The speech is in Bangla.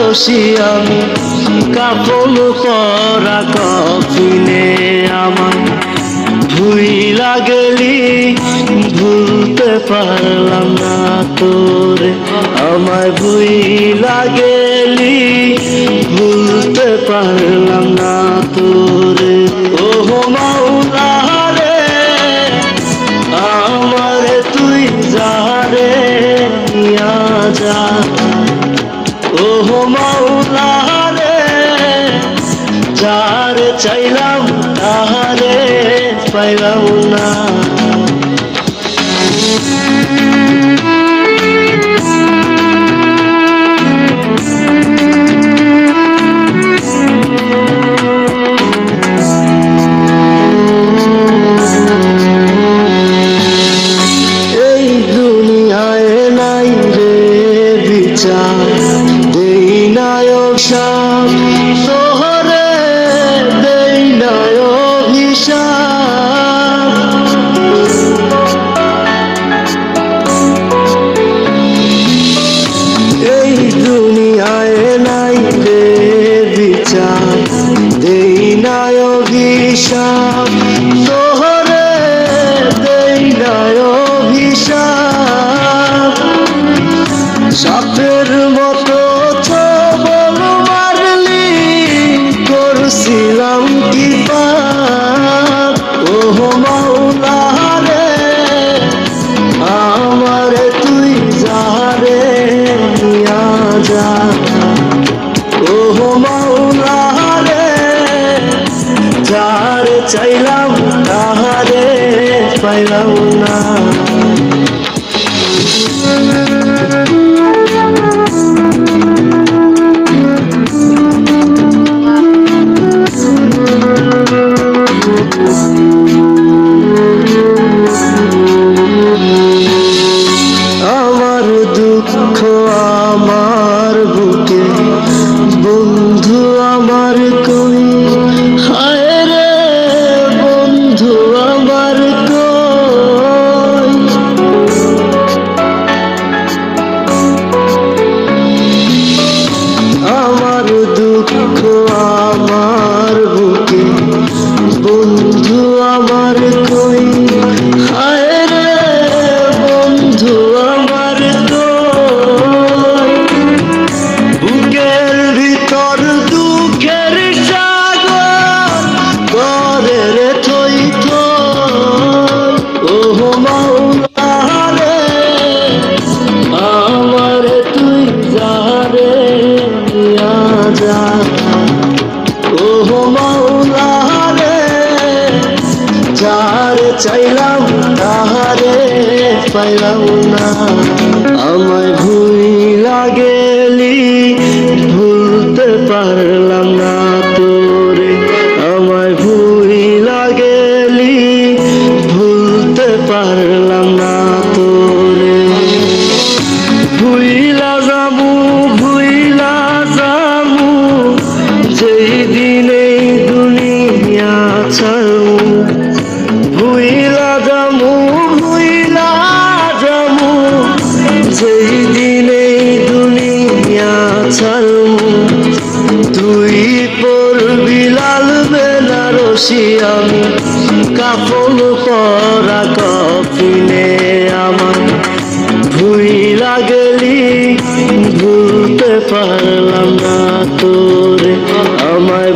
বেনারসি আমি কাফন পরা কফিনে আমার ভুইলা গেলি ভুলতে পারলাম না তোরে আমায় ভুইলা গেলি ভুলতে পারলাম না তোরে ও মাওলা রে আমারে তুই যারে নিয়া যা ও মাওলা রে যারে চাইলাম তাহারে পাইলাম না এই দুনিয়ায় নাই রে বিচার দেই নায়ক সাপ তোহরে দেই নায়ক হিসাব এই দুনিয়ায় নাই রে বিচার দেই নায়ক হিসাব তোহরে দেই নায়ক হিসাব সাপের মতো ছবল মারলি করছিলাম কি পাপ ও মাওলা রে আমারে তুই যারে নিয়া যা ও মাওলা রে যারে চাইলাম তাহারে পাইলাম না আমার দুঃখ আমার বুকে বন্ধু আমার কই হায় রে বন্ধু আমার কই আমার দুঃখ আমার বুকে বন্ধু আমার কই হায় রে বন্ধু আমার কই বুকের ভিতর দুঃখের সাগর করে রে থই থই ও মাওলা রে আমারে তুই যারে নিয়া যা ও মাওলা রে যারে চাইলাম তাহারে পাইলাম না আমায় ভুইলা গেলি ভুলতে পারলাম না তোরে আমায় ভুইলা গেলি ভুলতে পারলাম না তোরে ভুইলা যামু যেই দিনে দুনিয়া ছাড়ু ভুইলা যামু যেই দিনে দুনিয়া ছাড়ু তুই পড়বি লাল বেনারসি আমি কাফন পরা কফিনে আমার ভুইলা গেলি ভুলতে পারলাম না তোরে আমায়